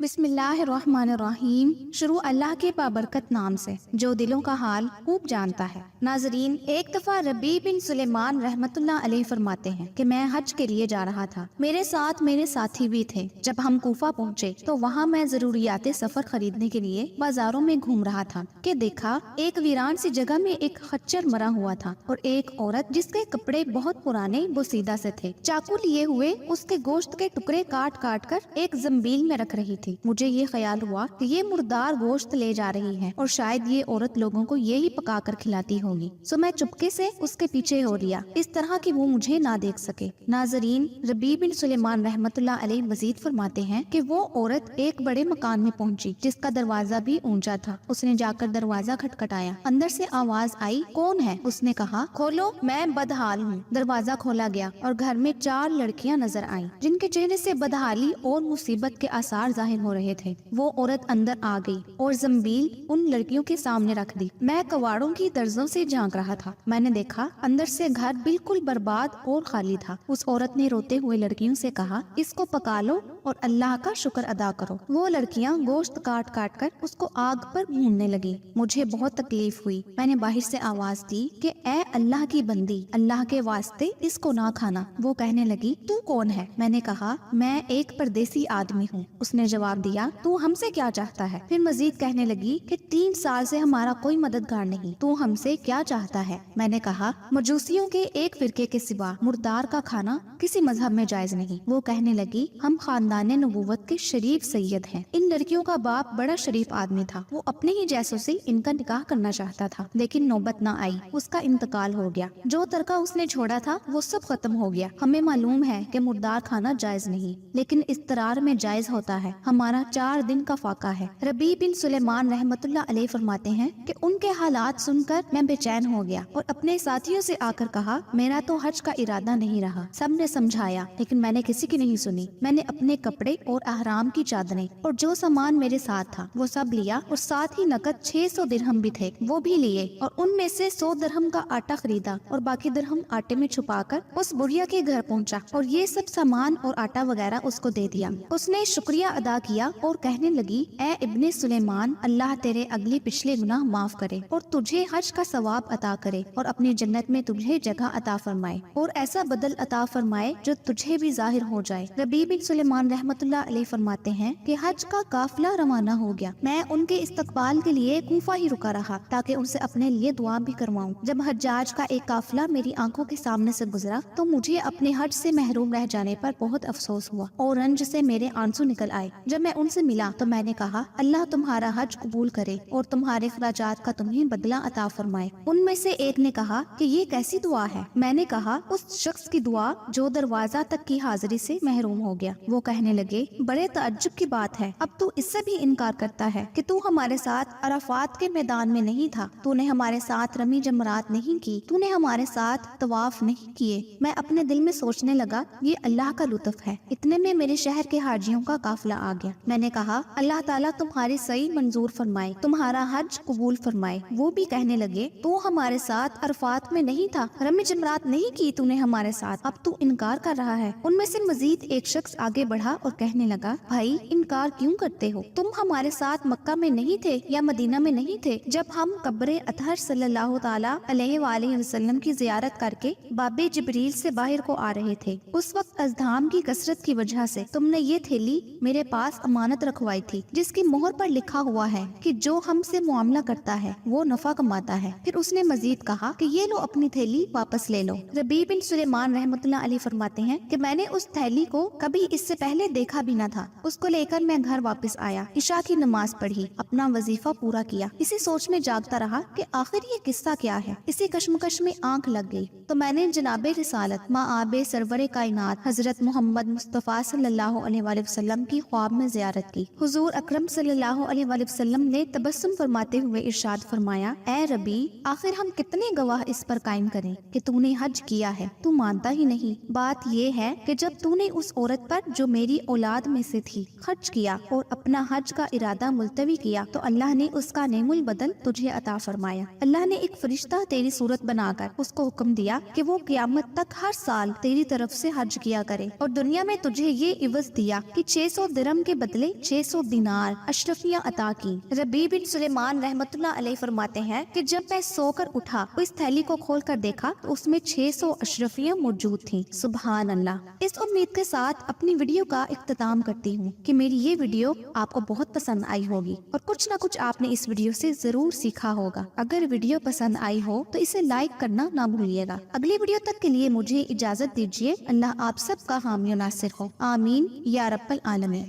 بسم اللہ الرحمن الرحیم۔ شروع اللہ کے بابرکت نام سے جو دلوں کا حال خوب جانتا ہے۔ ناظرین، ایک دفعہ ربیع بن سلیمان رحمت اللہ علیہ فرماتے ہیں کہ میں حج کے لیے جا رہا تھا، میرے ساتھ میرے ساتھی بھی تھے۔ جب ہم کوفہ پہنچے تو وہاں میں ضروریات سفر خریدنے کے لیے بازاروں میں گھوم رہا تھا کہ دیکھا ایک ویران سی جگہ میں ایک خچر مرا ہوا تھا اور ایک عورت جس کے کپڑے بہت پرانے بوسیدہ سے تھے، چاقو لیے ہوئے اس کے گوشت کے ٹکڑے کاٹ کاٹ کر ایک زنبیل میں رکھ رہی تھی۔ مجھے یہ خیال ہوا کہ یہ مردار گوشت لے جا رہی ہے اور شاید یہ عورت لوگوں کو یہی پکا کر کھلاتی ہوگی، سو میں چپکے سے اس کے پیچھے ہو لیا، اس طرح کہ وہ مجھے نہ دیکھ سکے۔ ناظرین، ربیع بن سلیمان رحمت اللہ علیہ مزید فرماتے ہیں کہ وہ عورت ایک بڑے مکان میں پہنچی جس کا دروازہ بھی اونچا تھا۔ اس نے جا کر دروازہ کھٹکھٹایا، اندر سے آواز آئی، کون ہے؟ اس نے کہا، کھولو، میں بدحال ہوں۔ دروازہ کھولا گیا اور گھر میں 4 لڑکیاں نظر آئیں جن کے چہرے سے بدحالی اور مصیبت کے آثار ظاہر ہو رہے تھے۔ وہ عورت اندر آ گئی اور زنبیل ان لڑکیوں کے سامنے رکھ دی۔ میں کواڑوں کی درزوں سے جھانک رہا تھا، میں نے دیکھا اندر سے گھر بالکل برباد اور خالی تھا۔ اس عورت نے روتے ہوئے لڑکیوں سے کہا، اس کو پکا لو اور اللہ کا شکر ادا کرو۔ وہ لڑکیاں گوشت کاٹ کاٹ کر اس کو آگ پر بھوننے لگی۔ مجھے بہت تکلیف ہوئی۔ میں نے باہر سے آواز دی کہ اے اللہ کی بندی، اللہ کے واسطے اس کو نہ کھانا۔ وہ کہنے لگی، تو کون ہے؟ میں نے کہا، میں ایک پردیسی آدمی ہوں۔ اس نے جواب دیا، تو ہم سے کیا چاہتا ہے؟ پھر مزید کہنے لگی کہ 3 سال سے ہمارا کوئی مددگار نہیں، تو ہم سے کیا چاہتا ہے؟ میں نے کہا، مجوسیوں کے ایک فرقے کے سوا مردار کا کھانا کسی مذہب میں جائز نہیں۔ وہ کہنے لگی، ہم خاندان نبوت کے شریف سید ہیں۔ ان لڑکیوں کا باپ بڑا شریف آدمی تھا، وہ اپنے ہی جیسوں سے ان کا نکاح کرنا چاہتا تھا، لیکن نوبت نہ آئی، اس کا انتقال ہو گیا۔ جو ترکہ اس نے چھوڑا تھا وہ سب ختم ہو گیا۔ ہمیں معلوم ہے کہ مردار کھانا جائز نہیں، لیکن اضطرار میں جائز ہوتا ہے۔ ہمارا 4 دن کا فاقہ ہے۔ ربیع بن سلیمان رحمت اللہ علیہ فرماتے ہیں کہ ان کے حالات سن کر میں بے چین ہو گیا اور اپنے ساتھیوں سے آ کر کہا، میرا تو حج کا ارادہ نہیں رہا۔ سب نے سمجھایا لیکن میں نے کسی کی نہیں سنی۔ میں نے اپنے کپڑے اور احرام کی چادریں اور جو سامان میرے ساتھ تھا وہ سب لیا اور ساتھ ہی نقد 600 درہم بھی تھے، وہ بھی لیے اور ان میں سے 100 درہم کا آٹا خریدا اور باقی درہم آٹے میں چھپا کر اس بڑھیا کے گھر پہنچا اور یہ سب سامان اور آٹا وغیرہ اس کو دے دیا۔ اس نے شکریہ ادا کیا اور کہنے لگی، اے ابن سلیمان، اللہ تیرے اگلی پچھلے گناہ معاف کرے اور تجھے حج کا ثواب عطا کرے اور اپنی جنت میں تجھے جگہ عطا فرمائے اور ایسا بدل عطا فرمائے جو تجھے بھی ظاہر ہو جائے۔ ربیع بن سلیمان رحمت اللہ علیہ فرماتے ہیں کہ حج کا قافلہ روانہ ہو گیا۔ میں ان کے استقبال کے لیے کوفہ ہی رکا رہا تاکہ ان سے اپنے لیے دعا بھی کرواؤں۔ جب حجاج کا ایک قافلہ میری آنکھوں کے سامنے سے گزرا تو مجھے اپنے حج سے محروم رہ جانے پر بہت افسوس ہوا اور رنج سے میرے آنسو نکل آئے۔ جب میں ان سے ملا تو میں نے کہا، اللہ تمہارا حج قبول کرے اور تمہارے اخراجات کا تمہیں بدلہ عطا فرمائے۔ ان میں سے ایک نے کہا کہ یہ کیسی دعا ہے؟ میں نے کہا، اس شخص کی دعا جو دروازہ تک کی حاضری سے محروم ہو گیا۔ وہ کہنے لگے، بڑے تعجب کی بات ہے، اب تو اس سے بھی انکار کرتا ہے کہ تو ہمارے ساتھ عرفات کے میدان میں نہیں تھا، تو نے ہمارے ساتھ رمی جمرات نہیں کی، تو نے ہمارے ساتھ طواف نہیں کیے۔ میں اپنے دل میں سوچنے لگا، یہ اللہ کا لطف ہے۔ اتنے میں میرے شہر کے حاجیوں کا قافلہ آ گیا۔ میں نے کہا، اللہ تعالیٰ تمہاری سعی منظور فرمائے، تمہارا حج قبول فرمائے۔ وہ بھی کہنے لگے، تو ہمارے ساتھ عرفات میں نہیں تھا، رمی جمرات نہیں کی تو نے ہمارے ساتھ، اب تو انکار کر رہا ہے۔ ان میں سے مزید ایک شخص آگے بڑھا اور کہنے لگا، بھائی انکار کیوں کرتے ہو؟ تم ہمارے ساتھ مکہ میں نہیں تھے یا مدینہ میں نہیں تھے جب ہم قبر اطہر صلی اللہ تعالیٰ علیہ وآلہ وسلم کی زیارت کر کے باب جبریل سے باہر کو آ رہے تھے؟ اس وقت ازدحام کی کثرت کی وجہ سے تم نے یہ تھیلی میرے پاس امانت رکھوائی تھی جس کی مہر پر لکھا ہوا ہے کہ جو ہم سے معاملہ کرتا ہے وہ نفع کماتا ہے۔ پھر اس نے مزید کہا کہ یہ لو اپنی تھیلی واپس لے لو۔ ربیع بن سلیمان رحمت اللہ علیہ فرماتے ہیں کہ میں نے اس تھیلی کو کبھی اس سے پہلے دیکھا بھی نہ تھا۔ اس کو لے کر میں گھر واپس آیا، عشاء کی نماز پڑھی، اپنا وظیفہ پورا کیا، اسی سوچ میں جاگتا رہا کہ آخر یہ قصہ کیا ہے۔ اسی کشمکش میں آنکھ لگ گئی تو میں نے جناب رسالت مآب سرور کائنات حضرت محمد مصطفیٰ صلی اللہ علیہ وآلہ وسلم کی خواب میں زیارت کی۔ حضور اکرم صلی اللہ علیہ وآلہ وسلم نے تبسم فرماتے ہوئے ارشاد فرمایا، اے ربیع، آخر ہم کتنے گواہ اس پر قائم کریں کہ تو نے حج کیا ہے، تو مانتا ہی نہیں۔ بات یہ ہے کہ جب تو نے اس عورت پر جو میرے میری اولاد میں سے تھی خرچ کیا اور اپنا حج کا ارادہ ملتوی کیا تو اللہ نے اس کا نعم البدل تجھے عطا فرمایا۔ اللہ نے ایک فرشتہ تیری صورت بنا کر اس کو حکم دیا کہ وہ قیامت تک ہر سال تیری طرف سے حج کیا کرے، اور دنیا میں تجھے یہ عوض دیا کہ 600 درہم کے بدلے 600 دینار اشرفیاں عطا کی۔ ربیع بن سلیمان رحمت اللہ علیہ فرماتے ہیں کہ جب میں سو کر اٹھا تو اس تھیلی کو کھول کر دیکھا تو اس میں 600 اشرفیاں موجود تھیں۔ سبحان اللہ۔ اس امید کے ساتھ اپنی ویڈیو کا اختتام کرتی ہوں کہ میری یہ ویڈیو آپ کو بہت پسند آئی ہوگی اور کچھ نہ کچھ آپ نے اس ویڈیو سے ضرور سیکھا ہوگا۔ اگر ویڈیو پسند آئی ہو تو اسے لائک کرنا نہ بھولیے گا۔ اگلی ویڈیو تک کے لیے مجھے اجازت دیجیے۔ اللہ آپ سب کا حامی و ناصر ہو، آمین یا رب العالمین۔